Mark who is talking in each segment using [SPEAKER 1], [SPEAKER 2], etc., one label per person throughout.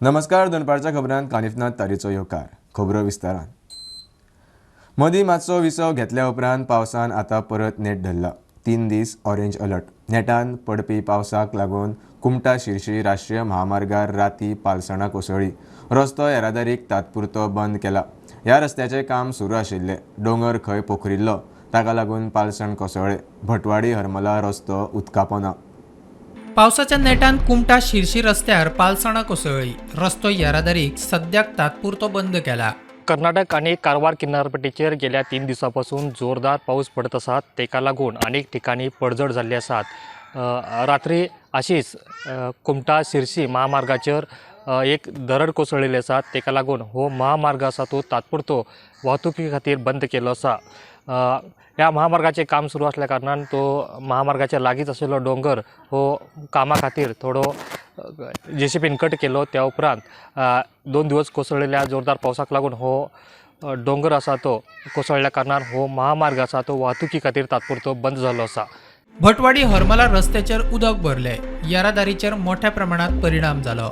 [SPEAKER 1] नमस्कार. दनपारच्या खबरांत कानिफनाथ तारीचो येवकार. खबरो विस्तारान. मदीं मातसो विसव घेतल्या उपरांत पावसान आतां परत नेट धरला. 3 दीस ऑरेंज अलर्ट. नेटान पडपी पावसाक लागून कुमटा शिरशी राष्ट्रीय महामार्गार राती पालसणां कोसळ्ळी. रस्तो येरादारीक तात्पुरतो बंद केला. ह्या रस्त्याचें काम सुरू आशिल्लें. डोंगर खंय पोखरिल्लो, ताका लागून पालसण कोसळ्ळे. भटवाडी हरमला रस्तो उदकापोना.
[SPEAKER 2] पावसाच्या नेटान कुमटा शिरशी रस्त्यार पालसणां कोसळ्ळी. रस्तो येरादारीक सद्याक तात्पुरतो बंद केला.
[SPEAKER 3] कर्नाटक आणि कारवार किनारपट्टीचेर गेल्या 3 दिवसांपासून जोरदार पाऊस पडत आसात. तेका लागून अनेक ठिकाणी पडझड जाल्ली आसात. रात्री अशीच कुमटा शिरशी महामार्गाचेर एक दरड कोसळिल्ली आसा. तेका लागून हो महामार्ग आसा तो तात्पुरतो वाहतुकी खातीर बंद केलो आसा. ह्या महामार्गाचें काम सुरू असल्या कारणान तो महामार्गाच्या लागींच आशिल्लो डोंगर हो कामा खातीर थोडो JCBन कट केलो. त्या उपरांत 2 दिवस कोसळिल्ल्या जोरदार पावसाक लागून हो डोंगर आसा तो कोसळ्ळ्या कारणान हो महामार्ग आसा तो वाहतुकी खातीर तात्पुरतो बंद जाल्लो आसा.
[SPEAKER 2] भटवाडी हरमला रस्त्याचेर उदक भरले. येरादारीचेर मोठ्या प्रमाणात परिणाम जालो.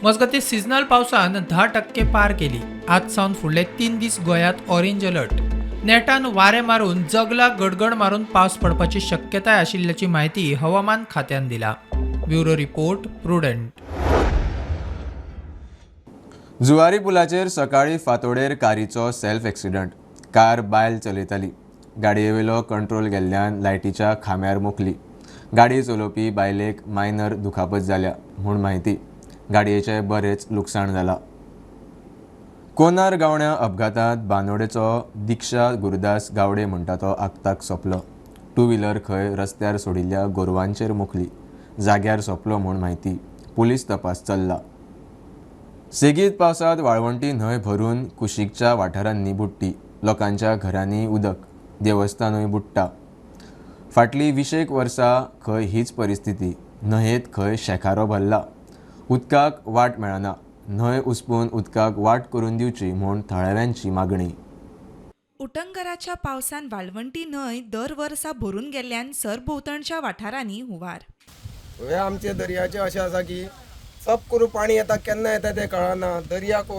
[SPEAKER 2] मजगतीं सिजनल पावसान 10% पार केली. आज सावन फुडले 3 दीस गोंयांत ऑरेंज अलर्ट. नेटान वारें मारून जगला गडगड मारून पावस पडपाची शक्यताय आशिल्ल्याची माहिती हवामान खात्यान दिला. Bureau report Prudent.
[SPEAKER 1] जुवारी पुलाचेर सकाळीं फांतोडेर कारीचो सेल्फ एक्सिडंट. कार बायल चलयताली. गाडयेवेलो कंट्रोल गेल्ल्यान लायटीच्या खांब्यार मुखली. गाडी चलोवपी बायलेक मायनर दुखापत जाल्या म्हूण माहिती. गाडयेचें बरेंच लुकसाण जालां. कोनार गावण्या अपघातांत बांदोडेचो दिक्षा गुरुदास गावडे म्हणटा तो आगताक सोंपलो. 2 व्हिलर खंय रस्त्यार सोडिल्ल्या गोरवांचेर मुखली. जाग्यार सोंपलो म्हूण माहिती. पुलीस तपास चल्ला. सेगीत पावसांत वाळवंटी न्हंय भरून कुशिकच्या वाठारांनी बुडटी. लोकांच्या घरांनी उदक. देवस्थानूय बुडटा. फाटलीं 20 वर्सां खंय हीच परिस्थिती. न्हंयेत खंय शेखारो भरला. उदकाक वाट मेळना. न्हंय उस्पून उदकाक वाट करून दिवची म्हूण थळाव्यांची मागणी.
[SPEAKER 4] उटंगराच्या पावसान वाळवंटी न्हंय दर वर्सा भरून गेल्ल्यान सरभोंवतणच्या वाठारांनी हुंवार.
[SPEAKER 5] हे आमचे दर्याचे अशें आसा की चप करून पाणी येता केन्ना येता तें कळना. दर्याक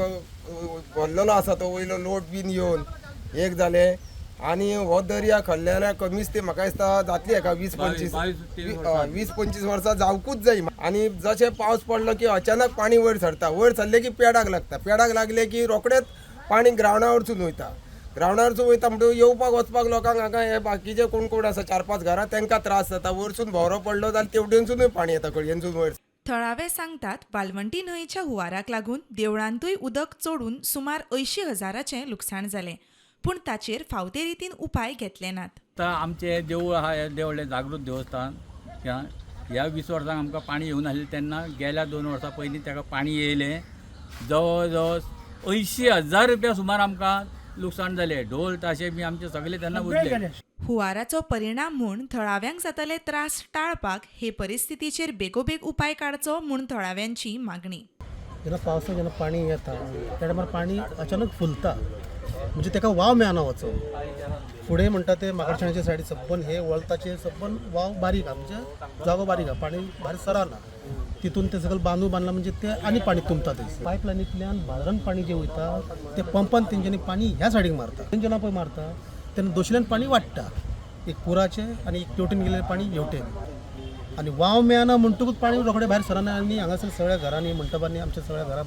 [SPEAKER 5] भरलेलो आसा तो वयलो लोट बीन येवन एक जालें. आनी हो दर्या खणले जाल्यार कमीच ते म्हाका दिसता जातली हेका 20-25 वर्सां जावकूच जाय. आनी जशें पावस पडलो की अचानक पाणी वयर सरता. वयर सरले की पेडाक लागता. पेडाक लागले की रोखडेंच पाणी ग्रावंडा वरसून वयता. ग्रावंडा वरसून वयता म्हणटकीर येवपाक वचपाक लोकांक हांगा हे बाकीचे कोण आसा 4-5 घरां तांकां त्रास जाता. वरसून भोवरो पडलो जाल्यार तेवटेनसूनय पाणी येता कडयेनसून वयर.
[SPEAKER 4] थळावे सांगतात वाळवंटी न्हंयच्या हुंवाराक लागून देवळांतूय उदक चोडून सुमार 80,000चे लुकसाण जालें. पूण ताचेर फावते रितीन उपाय घेतले नात.
[SPEAKER 6] आतां आमचें देवूळ आहा हे देवळें जागृत देवस्थान. ह्या 20 वर्सांक आमकां पाणी येवं नासलें तेन्ना गेल्या 2 वर्सां पयलीं ताका पाणी येयलें. जवळ जवळ 80,000 रुपया सुमार आमकां लुकसाण जालें. ढोल ताशे बी आमचे सगळे तेन्ना बुडले.
[SPEAKER 4] हुंवाराचो परिणाम म्हूण थळाव्यांक जातले त्रास टाळपाक हे परिस्थितीचेर बेगोबेग उपाय काडचो म्हूण थळाव्यांची मागणी.
[SPEAKER 7] जेन्ना पाणी येता त्या टायमार पाणी अचानक फुलता म्हणजे ताका वाव मेळना वचूंक. फुडें म्हणटा ते माकडशाण्याचे सायडी सबन हे वळताचे सबन वाव बारीक आहा म्हणजे जागो बारीक आहा. पाणी भायर सरना. तितून ते सगळं बांदला म्हणजे ते आनी पाणी तुंबता थंय. पायपलायनींतल्यान बाजारान पाणी जें वयता ते पंपान तेंच्यांनी पाणी ह्या सायडीक मारता. तेंच्यांना पळय मारता तेन्ना दोशिल्यान पाणी वाडटा. एक पुराचें आनी एक तेवटेन गेलेलें पाणी हेवटेन. आनी वाव मेळना म्हणटकूच पाणी रोखडें भायर सरना. आनी हांगासर सगळ्या घरांनी मंडपांनी आमच्या सगळ्या घरां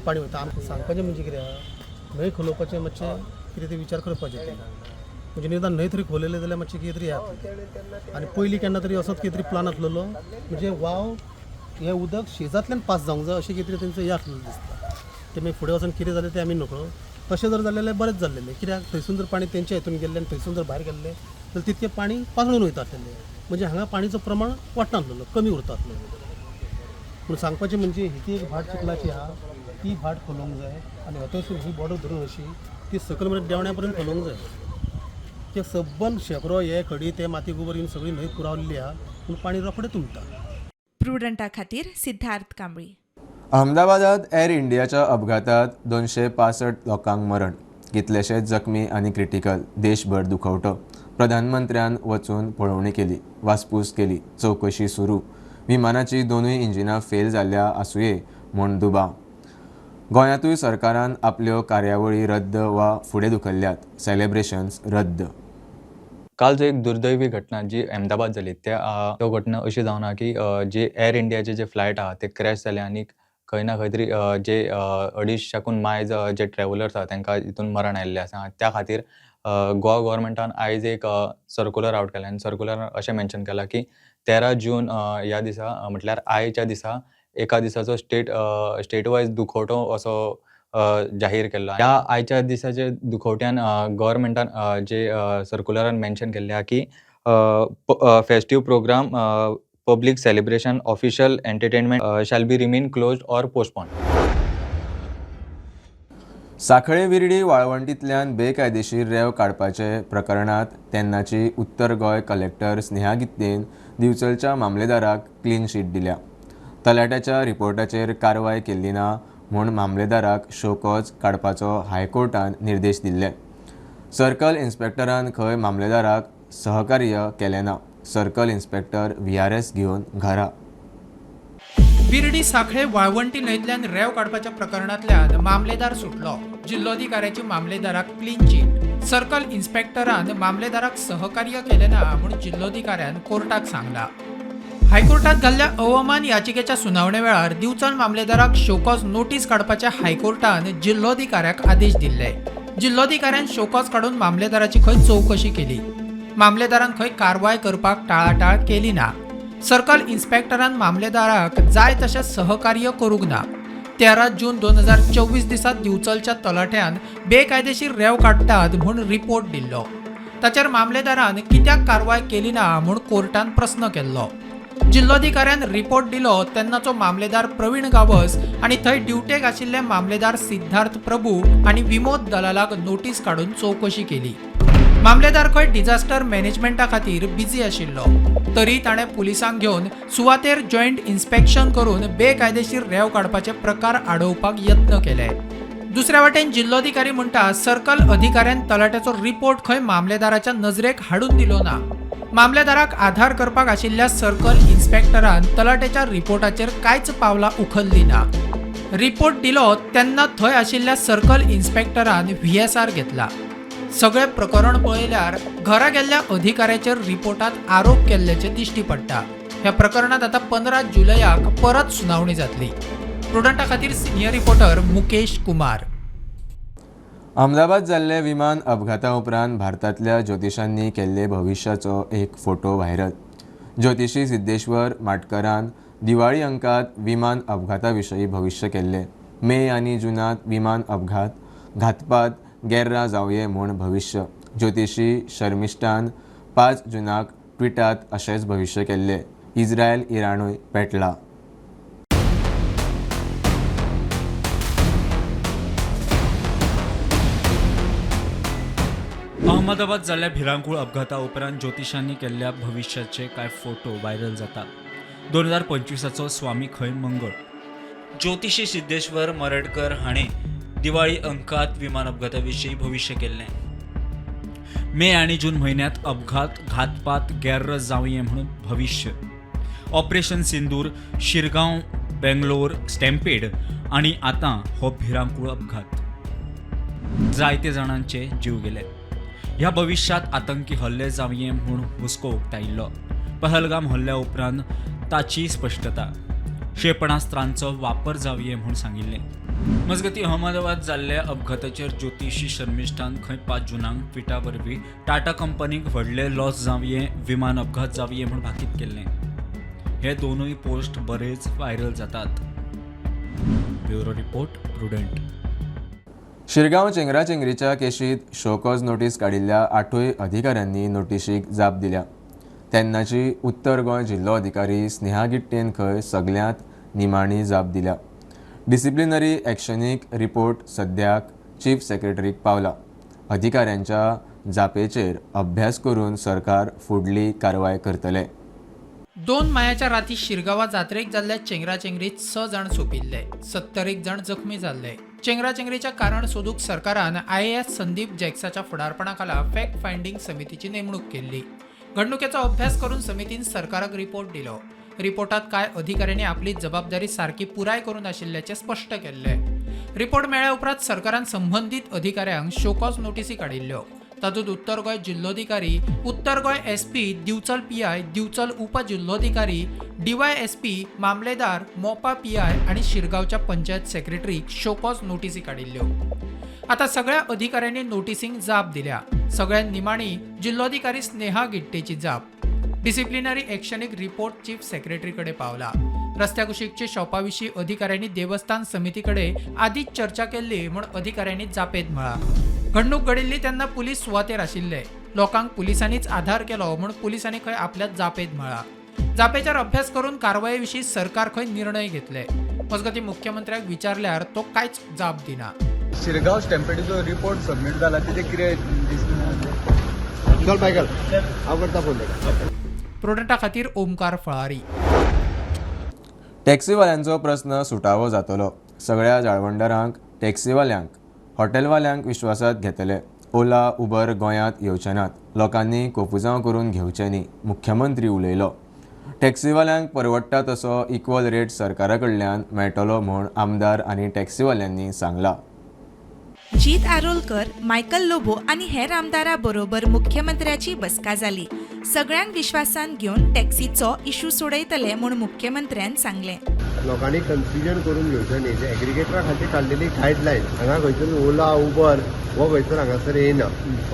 [SPEAKER 7] पाणी वयता. आमकां सांगपाचें म्हणजे कितें आहा न्हंय खोलोवपाचें मातशें कितें ते विचार करपाचें. ते म्हणजे निदान न्हंय तरी खोलयले जाल्यार मातशें कितें तरी येता. आनी पयलीं केन्ना तरी असोच कितें तरी प्लान आसलेलो म्हणजे वाव हें उदक शेजांतल्यान पास जावंक जाय अशें कितें तरी तेंचो हें आसलेलो दिसता. ते मागीर फुडें वचून कितें जालें तें आमी नकळो. तशें जर जालें जाल्यार बरेंच जाल्लेलें. कित्याक थंयसून जर पाणी तेंच्या हितून गेल्लें आनी थंयसून जर भायर गेल्लें जाल्यार तितकें पाणी पासळून वयता आसलेलें. म्हणजे हांगा पाणीचो प्रमाण वाडनासलेलो कमी उरता आसलेलो. पूण सांगपाचें म्हणजे ही एक भाट चिखलाची आहा ती भाट खोलोवंक जाय. आनी हथंयसून ही बॉर्डर धरून अशी ती सकयल म्हणजे देवण्या पर्यंत खोलोवंक जाय. ते सबन शेकरो हे खडी ते माती गोबर येवन सगळी न्हंय पुरावलेली आहा पूण पाणी रोखडें तुंबता.
[SPEAKER 4] प्रुडंटा खातीर सिद्धार्थ कांबळी.
[SPEAKER 1] अहमदाबादात एअर इंडियाच्या अपघातात 265 लोकांक मरण. कितलेशेच जखमी आनी क्रिटिकल. देशभर दुखवटो. प्रधानमंत्र्यान वचून पळोवणी केली. वासपूस केली. चवकशी सुरू. विमानाची दोनूय इंजिनां फेल जाल्ल्या आसुये म्हूण दुबाव. गोंयांतूय सरकारान आपल्यो कार्यावळी रद्द वा फुडें धुकल्ल्यात. सेलेब्रेशन्स रद्द.
[SPEAKER 8] काल जो एक दुर्दैवी घटना जी अहमदाबाद जाली त्यो घटना अशी जावन आहा की जे एअर इंडियाचे जे फ्लायट आहा ते क्रॅश जाले आनी खंय ना खंय तरी जे 250 मायज जे ट्रॅव्हलर्स आहा तांकां हितून मरण आयिल्लें आसा. त्या खातीर गोवा गव्हर्मेंटान आयज एक सर्क्युलर आवट केला आनी सर्क्युलरान अशें मेन्शन केलां की 13 जून ह्या दिसा म्हटल्यार आयच्या दिसा एका दिसाचो स्टेट वायज दुखवटो असो जाहीर केल्लो. ह्या आयच्या दिसाचे दुखवट्यान गव्हर्मेंटान जे सर्क्युलरान मेन्शन केल्लें आहा की festive programme, public celebration, official entertainment shall be remain closed or postpone.
[SPEAKER 1] Sankhali Virdi वाळवंटींतल्यान बेकायदेशीर रेंव काडपाचे प्रकरणांत तेन्नाची उत्तर Goa collector Sneha गित्तेन दिवचलच्या मामलेदाराक clean sheet दिल्या. तलाट्याच्या रिपोर्टाचेर कारवाय केल्ली ना म्हूण मामलेदाराक शो कॉज काडपाचो हायकोर्टान निर्देश दिल्ले. सर्कल इन्स्पेक्टरान खंय मामलेदाराक सहकार्य केलें ना. सर्कल इन्स्पेक्टर VRS घेवन घरा.
[SPEAKER 2] बिर्डी सांखळे वाळवंटी न्हंयतल्यान रेंव काडपाच्या प्रकरणांतल्यान मामलेदार सुटलो. जिल्लोधिकाऱ्याची मामलेदाराक क्लीन चीट. सर्कल इन्स्पेक्टरान मामलेदाराक सहकार्य केलें ना म्हूण जिल्लोधिकाऱ्यान कोर्टाक सांगला. हायकोर्टात घाल्ल्या अवमान याचिकेच्या सुनावणे वेळार दिवचल मामलेदाराक शोकॉज नोटीस काडपाच्या हायकोर्टान जिल्लोधिकाऱ्याक आदेश दिल्ले. जिल्लोधिकाऱ्यान शोकॉज काडून मामलेदाराची खंय चवकशी केली. मामलेदारान खंय कारवाय करपाक टाळाटाळ केली ना. सर्कल इन्स्पेक्टरान मामलेदाराक जाय तशें सहकार्य करूंक ना. 13 जून 2024 दिसा दिवचलच्या तलाट्यान बेकायदेशीर रेंव काडटात म्हूण रिपोर्ट दिल्लो. ताचेर मामलेदारान कित्याक कारवाय केली ना म्हूण कोर्टान प्रस्न केल्लो. जिल्लोधिकाऱ्यान रिपोर्ट दिलो तेन्नाचो मामलेदार प्रवीण गावस आनी थंय ड्युटेक आशिल्ले मामलेदार सिद्धार्थ प्रभू आनी विमोद दलालाक नोटीस काडून चवकशी केली. मामलेदार खंय डिझास्टर मॅनेजमेंटा खातीर बिजी आशिल्लो. तरी ताणें पुलिसांक घेवन सुवातेर जॉयंट इन्स्पेक्शन करून बेकायदेशीर रेंव काडपाचे प्रकार आडोवपाक यत्न केले. दुसऱ्या वाटेन जिल्लोधिकारी म्हणटा सर्कल अधिकाऱ्यान तलाट्याचो रिपोर्ट खंय मामलेदाराच्या नजरेक हाडून दिलो ना. मामलेदाराक आधार करपाक आशिल्ल्या सर्कल इन्स्पेक्टरान तलाट्याच्या रिपोर्टाचेर कांयच पावलां उखल्ली ना. रिपोर्ट दिलो तेन्ना थंय आशिल्ल्या सर्कल इन्स्पेक्टरान VSR घेतला. सगळे प्रकरण पळयल्यार घरा गेल्ल्या अधिकाऱ्याचेर रिपोर्टात आरोप केल्ल्याचे दिश्टी पडटा. ह्या प्रकरणात आता 15 जुलयाक परत सुनावणी जातली. प्रुडंटा खातीर सिनियर रिपोर्टर मुकेश कुमार.
[SPEAKER 1] अहमदाबाद जाल्ले विमान अपघाता उपरांत भारतांतल्या ज्योतिशांनी केल्ले भविश्याचो एक फोटो व्हायरल. ज्योतिशी सिद्धेश्वर माटकरान दिवाळी अंकात विमान अपघाता विशयी भविश्य केल्ले. मे आनी जुनांत विमान अपघात घातपात गैररा जावये म्हूण भविश्य. ज्योतिशी शर्मिष्ठान 5 जुनाक ट्विटात अशेंच भविश्य केल्ले. इस्रायल इराणूय पेटला.
[SPEAKER 9] अहमदाबाद जाल्ल्या भिरांकूळ अपघाता उपरांत ज्योतिशांनी केल्ल्या भविश्याचे कांय फोटो व्हायरल जातात. 2025 स्वामी खंय मंगळ. ज्योतिशी सिद्धेश्वर मरडकर हाणें दिवाळी अंकात विमान अपघाता विशीं भविश्य केल्लें. मे आनी जून म्हयन्यांत अपघात घातपात गैररज जावये म्हणून भविश्य. ऑपरेशन सिंदूर, शिरगांव, बेंगलोर स्टॅम्पेड आनी आतां हो भिरांकूळ अपघात. जायते जाणांचे जीव गेले. ह्या भविश्यांत आतंकी हल्ले जावये म्हूण हुस्को उक्तायिल्लो. पहलगाम हल्ल्या उपरांत ताची स्पश्टता. क्षेपणास्त्रांचो वापर जावये म्हूण सांगिल्लें. मजगतीं अहमदाबाद जाल्ल्या अपघाताचेर ज्योतिशी शर्मिष्ठान खंय 5 जुनाक ट्विटा वरवीं टाटा कंपनीक व्हडले लॉस जावये, विमान अपघात जावये म्हूण भाकीत केल्लें. हे दोनूय पोस्ट बरेच व्हायरल जातात. Bureau report Prudent.
[SPEAKER 1] शिरगांव चेंगराचेंगरीच्या केशीत शोकॉज नोटीस काडिल्ल्या 8 अधिकाऱ्यांनी नोटीशीक जाप दिल्या. तेन्नाची उत्तर गोंय जिल्लो अधिकारी स्नेहा गिट्टेन खंय सगळ्यांत निमाणी जाप दिल्या. डिसिप्लिनरी एक्शनीक रिपोर्ट सद्याक चीफ सेक्रेटरीक पावला. अधिकाऱ्यांच्या जापेचेर अभ्यास करून सरकार फुडली कारवाय करतले.
[SPEAKER 2] 2 मायाच्या राती शिरगांवा जात्रेक जाल्ल्या चेंगराचेंगरीत 6 जाण सोंपिल्ले. 71 जाण जखमी जाल्ले. चेंगराचेंगरीच्या कारण सोदूंक सरकारान IAS संदीप जॅक्साच्या फुडारपणाखाला फॅक्ट फायंडिंग समितीची नेमणूक केल्ली. घडणुकेचो अभ्यास करून समितीन सरकाराक रिपोर्ट दिलो. रिपोर्टात कांय अधिकाऱ्यांनी आपली जबाबदारी सारकी पुराय करून आशिल्ल्याचे स्पश्ट केल्ले. रिपोर्ट मेळ्ळ्या उपरांत सरकारान संबंधीत अधिकाऱ्यांक शोकॉज नोटीसी काडिल्ल्यो. तातूंत उत्तर गोंय जिल्लोधिकारी, उत्तर Goa SP, Bicholim PI, Bicholim उपजिल्लोधिकारी, DYSP, मामलेदार, मोपा PI आनी शिरगांवच्या पंचायत सेक्रेटरीक शोकॉज नोटीसी काडिल्ल्यो. आता सगळ्या अधिकाऱ्यांनी नोटीसींक जाप दिल्या. सगळ्यांत निमाणी जिल्लोधिकारी स्नेहा गिट्टेची जाप. डिसिप्लिनरी एक्शनीक रिपोर्ट चीफ सेक्रेटरी कडेन पावला. रस्त्या कुशीकचे शॉपाविशीं अधिकाऱ्यांनी देवस्थान समिती कडेन आदींच चर्चा केल्ली म्हूण अधिकाऱ्यांनी जापेत म्हळां. घडणूक घडिल्ली तेन्ना पुलीस सुवातेर आशिल्ले. लोकांक पुलिसांनीच आधार केलो म्हूण पुलिसांनी खंय आपल्या जापेत म्हळां. जापेचेर अभ्यास करून कारवाये विशीं सरकार खंय निर्णय घेतले. मजगतीं मुख्यमंत्र्याक विचारल्यार तो कांयच जाप दिना.
[SPEAKER 10] शिरगांव स्टॅम्पेडीचो रिपोर्ट सबमीट जाला तेजें कितें चल बायकल आवडटा फोन
[SPEAKER 2] प्रोडक्टा खातीर ओमकार फळारी.
[SPEAKER 1] टॅक्सीवाल्यांचो प्रस्न सुटावो जातलो. सगळ्या जाळवणदारांक, टॅक्सीवाल्यांक, हॉटेलवाल्यांक विश्वासात घेतले. ओला, उबर गोंयांत येवचे नात. लोकांनी कोफुजांव करून घेवचें न्ही, मुख्यमंत्री उलयलो. टॅक्सीवाल्यांक परवडटा तसो इक्वल रेट सरकारा कडल्यान मेळटलो म्हूण आमदार आनी टॅक्सीवाल्यांनी सांगलां.
[SPEAKER 4] जीत आरोलकर, मायकल लोबो आनी हेर आमदारां बरोबर मुख्यमंत्र्याची बसका जाली. सगळ्यांक विश्वासान घेवन टॅक्सीचो इशू सोडयतले म्हूण मुख्यमंत्र्यान सांगलें.
[SPEAKER 10] लोकांनी कन्फ्युजन करून घेवचें न्ही. जे एग्रिगेटरा खातीर काडलेली गायडलायन हांगा खंयसून ओला, उबर हो खंयसून हांगासर येना.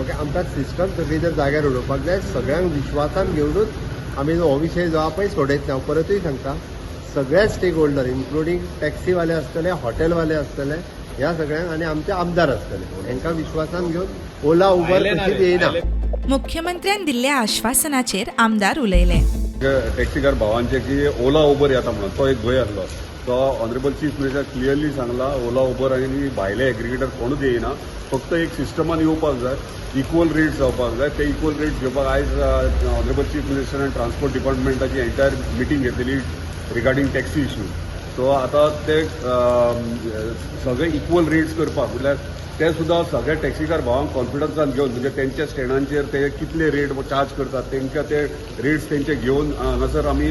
[SPEAKER 10] ओके, आमकां सिस्टम सगळी जर जाग्यार उडोवपाक जाय. सगळ्यांक विश्वासान घेवनूच आमी हो विशय जो आहा पळय सोडयता. हांव परतूय सांगता, सगळे स्टेक होल्डर इन्क्लुडींग टॅक्सीवाले आसतले, हॉटेलवाले आसतले, ह्या सगळ्यांक आनी आमचे आमदार आसतले, हांकां विश्वासान घेवन ओला, उबर कशीच येना.
[SPEAKER 4] मुख्यमंत्र्यान दिल्ल्या आश्वासनाचेर आमदार उलयले.
[SPEAKER 11] टॅक्सीकार भावांचे की ओला उबर येता म्हणून तो एक भंय आसलो. तो ऑनरेबल चीफ मिनिस्टर क्लियरली सांगला ओला उबर आनी भायले एग्रिगेटर कोणूच येना. फक्त एक सिस्टमान येवपाक जाय, इक्वल रेट्स जावपाक जाय. ते इक्वल रेट्स घेवपाक आयज ऑनरेबल चीफ मिनिस्टरान ट्रान्सपोर्ट डिपार्टमेंटाची एंटायर मिटींग घेतलेली रिगार्डींग टॅक्सी इशू. सो आतां ते सगळे इक्वल रेट्स करपाक म्हटल्यार ते सुद्दां सगळ्या टॅक्सीकार भावांक कॉन्फिडन्सान घेवन म्हणजे तेंच्या स्टँडांचेर ते कितले रेट चार्ज करतात तेंकां ते रेट्स तेंचे घेवन हांगासर आमी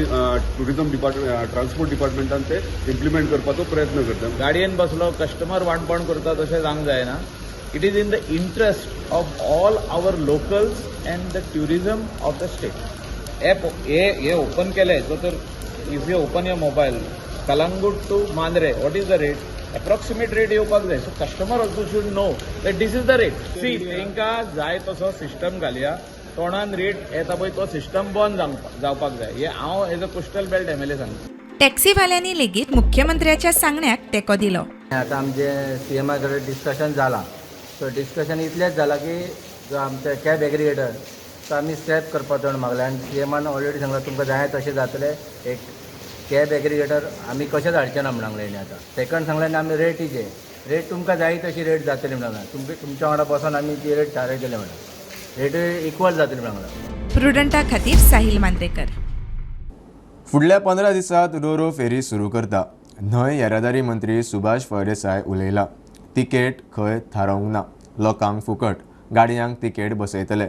[SPEAKER 11] टुरिजम ट्रान्सपोर्ट डिपार्टमेंटान ते इम्प्लिमेंट करपाचो प्रयत्न करता.
[SPEAKER 12] गाडयेन बसलो कस्टमर वाणपण करता तशें जावंक जायना. It is in the interest of all our locals and the tourism of the state. App हे ओपन केले सो तर if you open your mobile Calangute to Mandrem what is the rate, approximate rate येवपाक जाय. So customer also should know that this is the rate. See तांकां जाय तसो system घालया. तोंडान rate येता पळय तो सिस्टम बंद जावपाक जाय. हे हांव as a coastal belt MLA सांगता.
[SPEAKER 4] टॅक्सीवाल्यांनी लेगीत मुख्यमंत्र्याच्या सांगण्याक तेंको दिलो.
[SPEAKER 12] आतां आमचे CMA कडेन डिस्कशन जालां. सो डिस्कशन इतलेंच जालां की जो आमचे कॅब एग्रिगेटर तो आमी स्क्रॅप करपाचो मागला. आनी CMAन ऑलरेडी सांगलां तुमकां जाय तशें जातलें. एक कॅब एग्रिगेटर आमी कशेंच हाडचे ना म्हणून सांगलें. आतां सेकंड सांगलें आमी रेटीचे रेट तुमकां जाय तशी रेट जातली म्हणून तुमच्या वांगडा बसून आमी ती रेट थारायतले म्हणून रेट इक्वल जातली म्हणून.
[SPEAKER 4] प्रुडंटा खातीर साहिल मांद्रेकर.
[SPEAKER 1] फुडल्या 15 दिसांत रो फेरी सुरू करता. न्हंय येरादारी मंत्री सुभाष फळदेसाय उलयला. तिकेट खंय थारोवंक ना. लोकांक फुकट, गाडयांक तिकेट बसयतले.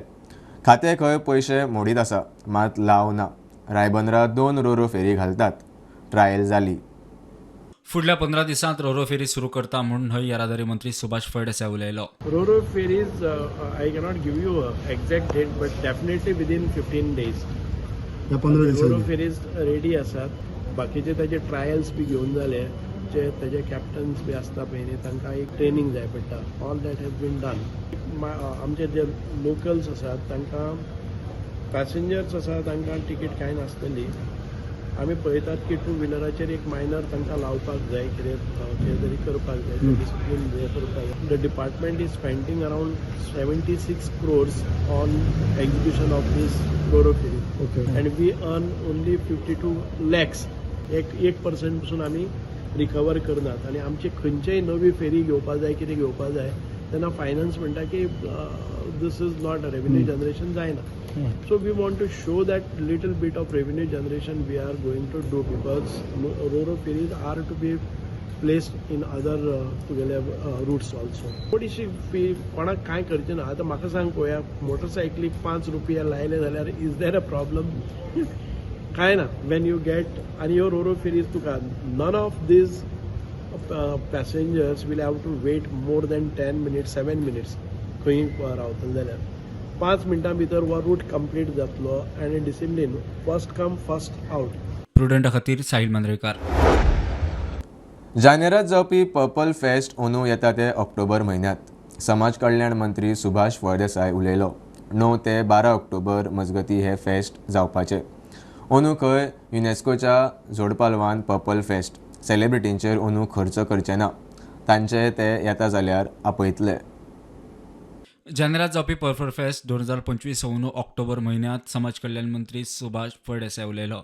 [SPEAKER 1] खातें खंय पयशे मोडीत आसा मात लाव ना. रायबंदरात 2 रो फेरी घालतात. ट्रायल जाली.
[SPEAKER 9] फुडल्या 15 दिसांत रोरो फेरी सुरू करता म्हणून न्हंय येरादारी मंत्री सुभाष फळदेसाय उलयलो.
[SPEAKER 13] Roro ferries I cannot give you exact date but definitely within 15 days roro ferries ready आसात. बाकीचे ताचे ट्रायल्स बी घेवन जाले. जे ताजे कॅप्टन्स बी आसता पळय न्ही तांकां एक ट्रेनींग जाय पडटा. All that has been done. आमचे जे लोकल्स आसात तांकां पॅसेंजर्स आसा तांकां तिकेट कांय नासतली. आमी पळयतात की 2 व्हिलराचेर एक मायनर तांकां लावपाक जाय. कितें तरी करपाक जाय. डिसिप्लीन हे करपाक जाय. The department is spending around 76 crores on execution of this roro ferry and we earn only 52 lakhs. 1% पसून आमी रिकवर करनात. आनी आमची खंयचेय नवी फेरी घेवपाक जाय कितें घेवपाक जाय तेन्ना फायनान्स म्हणटा की this is not a revenue generation जायना. So we want to show that little bit of revenue generation we are going to do because Roro ferries are to be placed in other routes also. थोडीशी fee कोणाक कांय करचें ना. आतां म्हाका सांग पळोवया मोटरसायकलीक 5 रुपया लायले जाल्यार इज देर अ प्रॉब्लम? कांय ना. वेन यू गेट आनी ह्यो रोरो फेरीज तुका none of these passengers will have to wait more than 10 minutes 7 minutes खंय रावतले जाल्यार 5 मिनटां भितर हो रूट कंप्लीट जातलो आनी discipline first come first out.
[SPEAKER 9] प्रुडंटा खातीर साहिल मांद्रेकार.
[SPEAKER 1] जानेरांत जावपी पर्पल फेस्ट अंदू येता ते ऑक्टोबर म्हयन्यांत. समाज कल्याण मंत्री सुभाष फळदेसाय उलयलो. 9 ते 12 ऑक्टोबर मजगती हे फेस्ट जावपाचे. अंदू खंय युनेस्कोच्या जोडपालवान पर्पल फेस्ट सेलिब्रिटींचेर अंदू खर्च करचे ना. तांचे ते येता जाल्यार आपयतले.
[SPEAKER 9] जानेरांत जावपी पर्पल फेस्ट 2025 अंदू ऑक्टोबर म्हयन्यांत समाज कल्याण मंत्री सुभाष फळदेसाय उलयलो.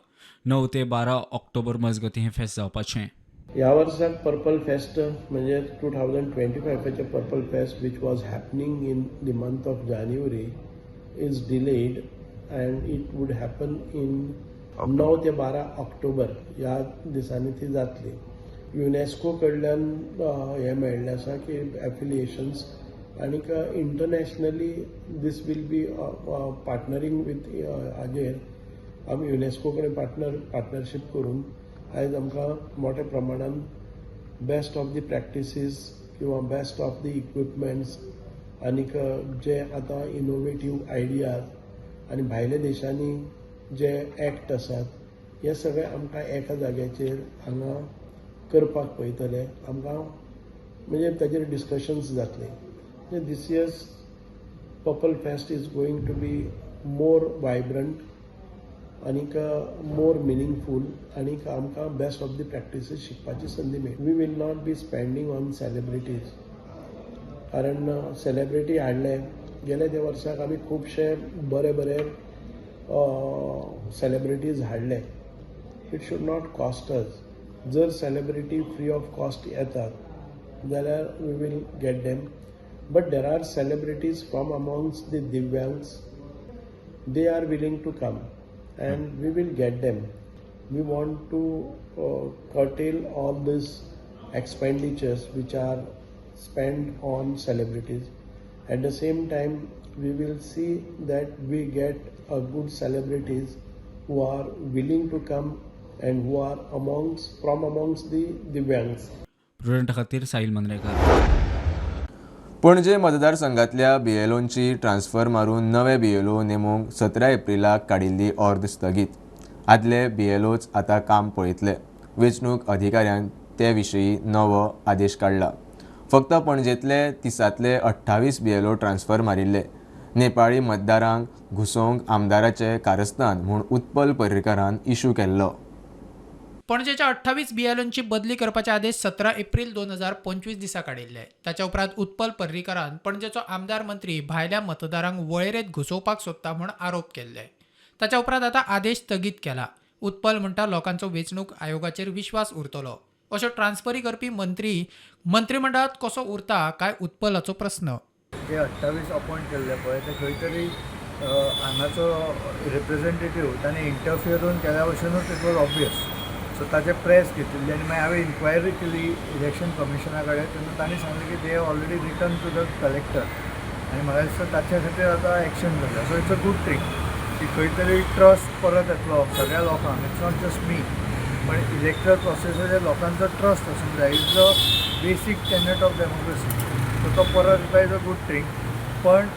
[SPEAKER 9] 9 ते 12 ऑक्टोबर मजगती हे फेस्ट जावपाचें.
[SPEAKER 13] ह्या वर्साक पर्पल फेस्ट म्हणजे 2025चे purple fest which was happening in the month of January is delayed and it would happen in 9 ते 12 ऑक्टोबर ह्या दिसांनी ती जातली. युनेस्को कडल्यान हे मेळ्ळें आसा की एफिलिएशन्स आनीक internationally this will be partnering with हाजेर आमी युनेस्को कडेन पार्टनरशीप करून आयज आमकां मोठ्या प्रमाणान बेस्ट ऑफ दी प्रॅक्टिसीस किंवा बेस्ट ऑफ दी इक्विपमेंट्स आनीक जे आतां इनोवेटीव आयडियाज आनी भायल्या देशांनी जे एक्ट आसात हे सगळे आमकां एका जाग्याचेर हांगा करपाक पळयतले. आमकां म्हणजे ताजेर डिस्कशन्स जातले. This years purple fest is going to be more vibrant आनीक मोर मिनींगफूल आनीक आमकां बेस्ट ऑफ दी प्रॅक्टिसीस शिकपाची संदी मेळटली. We will not be spending on celebrities कारण सेलिब्रिटी हाडले गेले त्या वर्साक आमी खुबशे बरे बरे सेलिब्रिटीज हाडले. It should not cost us. जर सेलिब्रिटी फ्री ऑफ कॉस्ट येतात जाल्यार we will get them. But there are celebrities from amongst the दिव्यांग्स. They are willing to come and we will get them. We want to curtail all these expenditures which are spent on celebrities. At the same time, we will see that we get a good celebrities who are willing to come and who are amongst the Divyangs.
[SPEAKER 9] प्रुडंटा खातीर साहिल मांद्रेकार.
[SPEAKER 1] पणजे मतदारसंघातल्या बीएलओंची transfer मारून नवे BLO नेमूंक 17 एप्रिलाक काडिल्ली अर्द स्थगीत. आदले बीएलओच आतां काम पळयतले. वेंचणूक अधिकाऱ्यान ते विशीं नवो आदेश काडला. फक्त पणजेंतले 30तले 28 बीएलओ ट्रान्स्फर मारिल्ले. नेपाळी मतदारांक घुसोवंक आमदाराचे कारस्थान म्हूण उत्पल पर्रीकारान इशू केल्लो.
[SPEAKER 2] पणजेच्या 28 बीएलओंची बदली करपाचे आदेश 17 एप्रिल 2025 दिसा काडिल्ले. ताच्या उपरांत उत्पल पर्रीकारान पणजेचो आमदार मंत्री भायल्या मतदारांक वळेरेंत घुसोवपाक सोदता म्हूण आरोप केल्ले. ताच्या उपरांत आतां आदेश स्थगीत केला. उत्पल म्हणटा लोकांचो वेंचणूक आयोगाचेर विश्वास उरतलो. अशो ट्रान्स्फरी करपी मंत्री मंत्रिमंडळात कसो उरता काय उत्पलाचो प्रस्न.
[SPEAKER 14] जे 28 अपॉइंट केल्ले पळय ते खंय तरी हांगाचो रिप्रेझेंटेटीव ताणें इंटरफियरून केल्या भशेनूच इट वॉज ऑब्वियस. सो ताचे प्रेस घेतिल्ली आनी मागीर हांवें इन्क्वायरी केली इलेक्शन कमिशना कडेन. तेन्ना तांणी सांगलें की they already return to the collector आनी म्हाका दिसता ताचे खातीर आतां एक्शन जाता. So it's a good thing की खंय तरी ट्रस्ट परत येतलो सगळ्या लोकांक. इट्स नॉट जस्ट मी पण इलेक्टरल प्रोसेसाचेर लोकांचो ट्रस्ट आसूंक जाय. इज द बेसीक टेनट ऑफ डेमोक्रेसी. सो तो परत येता इज अ गूड थिंग. पण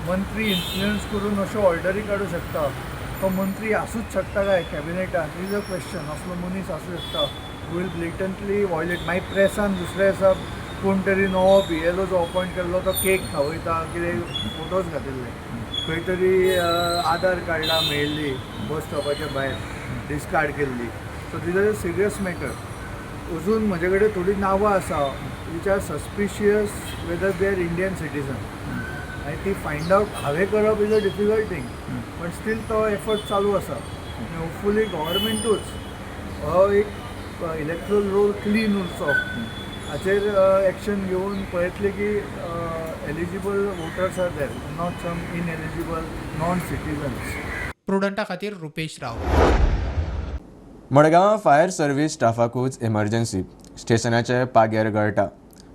[SPEAKER 14] मंत्री इन्फ्लुयन्स करून अश्यो ऑर्डरी काडूं शकता. तो मंत्री आसूच शकता काय कॅबिनेटांत इज अ क्वेश्चन. असलो मनीस आसूं शकता वील ब्लिटंटली वॉयलेट. मागीर प्रेसान दुसरे दिसा कोण तरी नवो बीएलओ जो अपॉइंट केल्लो तो केक खावयता कितें फोटोज घातिल्ले. खंय तरी आधार कार्डां मेळिल्ली बस स्टॉपाच्या भायर डिस्कार्ड केल्ली. So these are a serious matter. अजून म्हजे कडेन थोडी नांवां आसा which are suspicious whether they are Indian citizen आनी ती फायंड आवट हांवें करप इज अ डिफिकल्ट थिंग. पण स्टील तो एफर्ट चालू आसा. आनी होपफुली गव्हर्मेंटूच हो एक इलेक्ट्रल रोल क्लीन उरचो हाचेर एक्शन घेवन पळयतले की eligible voters are there not some ineligible non citizens.
[SPEAKER 2] प्रुडंटा खातीर रुपेश राव.
[SPEAKER 1] मडगांवां फायर सर्व्हिस स्टाफाकूच एमर्जन्सी. स्टेशनाचे पागेर गळटा.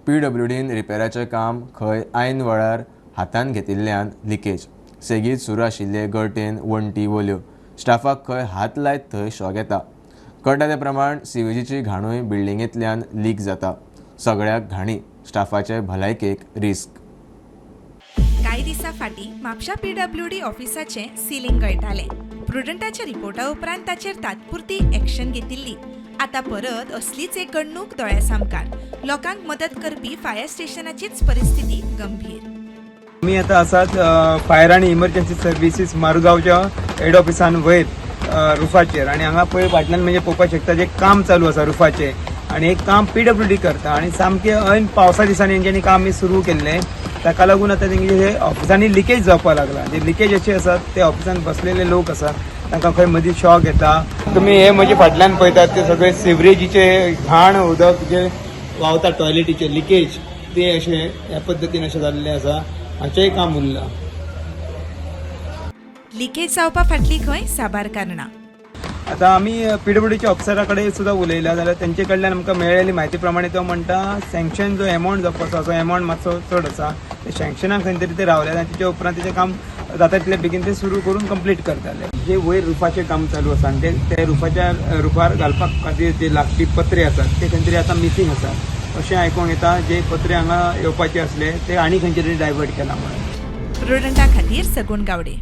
[SPEAKER 1] PWDन रिपेराचें काम खंय ऐन वेळार हातान घेतिल्ल्यान लिकेज. सेगीत सुरू आशिल्ले गळटेन वण्टी वल्यो. स्टाफाक खंय हात लायत थंय शॉक येता. कळटा ते प्रमाण सीवेजीची घाणूय बिल्डिंगेंतल्यान लीक जाता. सगळ्याक घाणी स्टाफाचे भलायकेक रिस्क.
[SPEAKER 4] कांय दिसा फाटीं म्हापशा PWD ऑफिसाचें सिलींग गळटालें. प्रुडंटाच्या रिपोर्टा उपरांत ताचेर तात्पुरती एक्शन घेतिल्ली. आतां परत असलीच एक घडणूक दोळ्यासामकार. लोकांक मदत करपी फायर स्टेशनाचीच परिस्थिती गंभीर.
[SPEAKER 15] आमी आतां आसात फायर आनी इमर्जन्सी सर्विसीस मारगांवच्या हेड ऑफिसान वयर रुफाचेर, आनी हांगा पळय फाटल्यान म्हणजे पळोवपाक शकता जे काम चालू आसा रुफाचें, आनी एक काम PWD करता, आनी सामकें ऐन पावसा दिसांनी हेंच्यांनी काम सुरू केल्लें. ताका लागून आतां तेंचे हे ऑफिसांनी लिकेज जावपाक लागला. जे लिकेज अशें आसात ते ऑफिसान बसलेले लोक आसात तांकां खंय मदीं शॉक येता. तुमी हे म्हणजे फाटल्यान पळयतात ते सगळे सिवरेजीचे घाण उदक जे व्हांवता टॉयलेटीचे लिकेज ते अशें ह्या पद्दतीन अशें जाल्लें आसा. हाचेंय काम उरलां.
[SPEAKER 4] लिकेज जावपा फाटली खंय साबार कारणां.
[SPEAKER 15] आतां आमी PWDच्या ऑफिसरा कडेन सुद्दां उलयला जाल्यार तेंचे कडल्यान आमकां मेळिल्ली म्हायती प्रमाणे तो म्हणटा सँक्शन जो एमावंट जावपाचो आसा तो एमावंट मातसो चड आसा. ते सँक्शनाक खंय तरी ते रावल्यात आनी तेच्या उपरांत तेचें काम जाता तितले बेगीन ते सुरू करून कंप्लीट करताले. जे वयर रुफाचें काम चालू आसा आनी ते रुफाच्या रुफार घालपाक खातीर जे लागपी पत्रे आसात ते खंय तरी आतां मिसींग आसात अशें आयकूंक येता. जे पत्रे हांगा येवपाचे आसले ते आनी खंयचे तरी डायवर्ट केला म्हणून.
[SPEAKER 4] प्रुडंटा खातीर सगूण गावडे.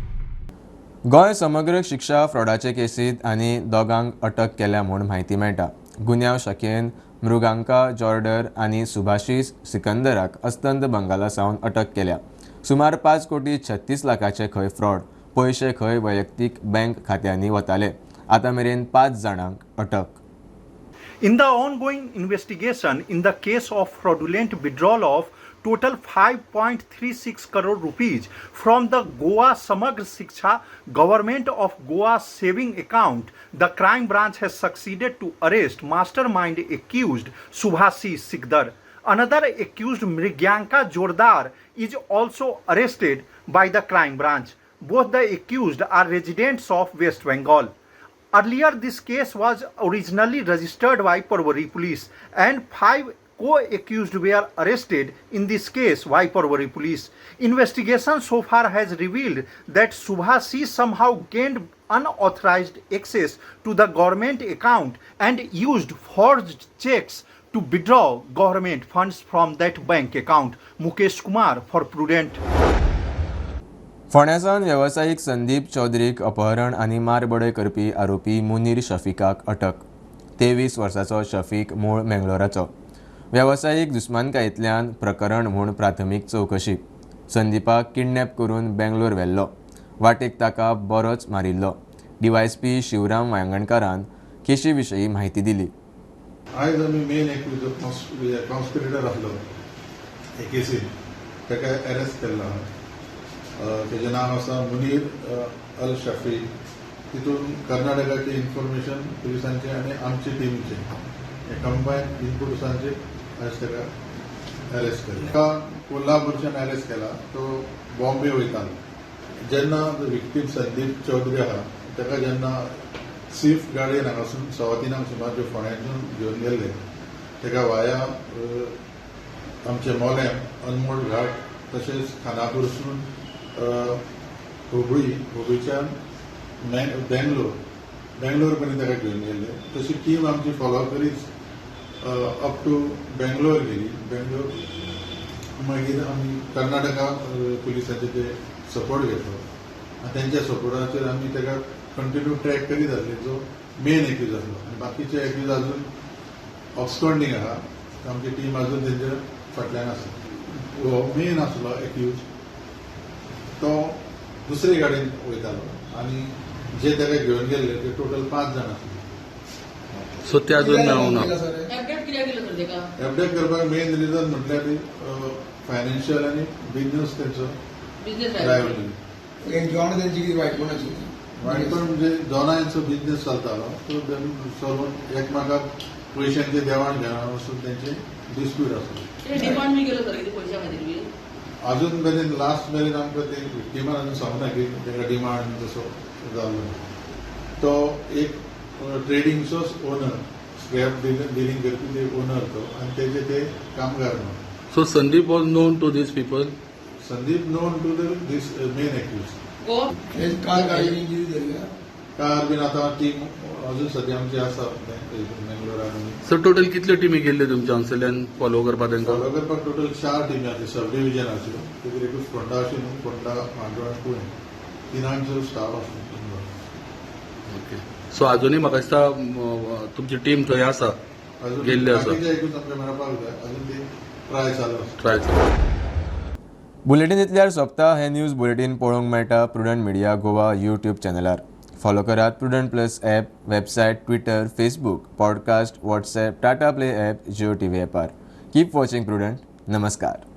[SPEAKER 1] गोंय समग्र शिक्षा फ्रॉडाचे केसीत आनी दोगांक अटक केल्या म्हूण म्हायती मेळटा. गुन्यांव शाखेन मृगांका जॉर्डर आनी सुभाशीस सिकंदराक अस्तंत बंगाला सावन अटक केल्या. सुमार 5,36,00,000चे खंय फ्रॉड, पयशे खंय वैयक्तीक बँक खात्यांनी वताले. आतां मेरेन 5 जाणांक अटक.
[SPEAKER 16] In the ongoing investigation in the case of fraudulent withdrawal of total 5.36 crore rupees from the Goa Samagra Shiksha Government of Goa saving account, the crime branch has succeeded to arrest mastermind accused Subhashi Sikdar. Another accused Mrigyanka Jordar is also arrested by the crime branch. Both the accused are residents of West Bengal. Earlier, this case was originally registered by Porvorim police and 5 co-accused were arrested in this case by Porvorim police. Investigation so far has revealed that Subhashi somehow gained unauthorized access to the government account and used forged checks to withdraw government funds from that bank account. Mukesh Kumar for Prudent.
[SPEAKER 1] फोंड्यासान वेवसायीक संदीप चौधरीक अपहरण आनी मारबडय करपी आरोपी मुनीर शफीकाक अटक. 23 वर्साचो शफीक मूळ मेंगलोराचो. वेवसायीक दुस्मानकायेंतल्यान प्रकरण म्हूण प्राथमीक चवकशी. संदीपाक किडनॅप करून बेंगलोर व्हेल्लो. वाटेक ताका बरोच मारिल्लो. DYSP शिवराम वांयगणकारान केशी विशीं म्हायती दिली.
[SPEAKER 17] आयज आमी मेन एक कॉन्स्पिरेटर आसलो हे केसीन ताका अरेस्ट केल्लो. तेजें नांव आसा मुनीर अल शफी. तितून कर्नाटकाची इन्फॉर्मेशन पुलिसांचे आनी आमचे टिमीचे हे कंबायन इनपुट्सांचे आयज ताका अरेस्ट केला. ताका कोल्हापूरच्यान अरेस्ट केला. तो बॉम्बे वयतालो. जेन्ना विक्टीम संदीप चौधरी आहा ताका जेन्ना स्विफ्ट गाडयेन हांगासून 3:15 सुमार फोंड्याच्यान घेवन गेल्ले ताका वाया आमचे मोलेम अनमोल घाट तशेंच खानापूरसून हुबळीच्यान बेंगलोर पर्यंत ताका घेवन गेल्ले. तशी टीम आमची फॉलो करीत अप टू बेंगलोर गेली. बेंगलोर मागीर आमी कर्नाटका पुलिसांचे ते सपोर्ट घेतलो आनी तेंच्या सपोर्टाचेर आमी ताका कंटिन्यू ट्रॅक करीत आसले जो मेन एक्यूज आसलो. आनी बाकीचे एक्यूज अजून ऑब्स्कॉन्डिंग आहा. आमची टीम अजून तेंच्या फाटल्यान आसा. हो मेन आसलो एक्यूज. तो दुसरे गाडयेन वयतालो आनी जे ताका घेवन गेल्ले ते टोटल 5 जाण आसले.
[SPEAKER 18] सो ते अजून मेळूंक ना.
[SPEAKER 17] एफडेट करपाक मेन रिजन म्हटल्यार ती फायनान्शियल आनी बिजनस तेंचो वायटपण म्हणजे दोनांचो बिजनस चलतालो. तो चलून एकमेकाक पयशांचे देवाण घेवाण वचून तेंचे डिस्प्यूट आसलो. अजून मेरेन लास्ट मेरेन आमकां ते विक्टिमान अजून सांगना की ताका डिमांड तसो जाल्लो. तो एक ट्रेडिंगचोच ओनर, स्क्रॅप डिलिंग करपी ते ओनर तो आनी तेजे ते कामगार न्हू.
[SPEAKER 18] So Sandeep was known to these people.
[SPEAKER 17] Sandeep known to these main accused. कार बीन आतां टीम अजून सद्या आमची आसा बेंगलोरान.
[SPEAKER 18] सर टोटल कितल्यो टीमी गेल्ल्यो तुमच्या हांगसरल्यान फॉलो करपाक तांकां?
[SPEAKER 17] फॉलो करपाक टोटल 4 टीमी आसा, सब डिविजनाच्यो. तेजेर एकूच फोंडा अशी न्हू, फोंडा, मांडोळ आनी पुणे तिनांचो स्टाफ आसा.
[SPEAKER 18] ओके. सो अजूनय म्हाका दिसता तुमची टीम थंय आसा, गेल्ली आसा.
[SPEAKER 17] एकूच आमकां मेळपाक जाय, अजून ती ट्राय चालू आसा.
[SPEAKER 18] ट्राय चालू.
[SPEAKER 1] बुलेटीन इतल्यार सोंपता. हे न्यूज बुलेटीन पळोवंक मेळटा प्रुडंट मिडिया गोवा यूट्यूब चॅनलार. फॉलो करात Prudent plus app, website, Twitter, Facebook, podcast, WhatsApp, Tata play app, Jio TV ॲपार. Keep watching Prudent. नमस्कार.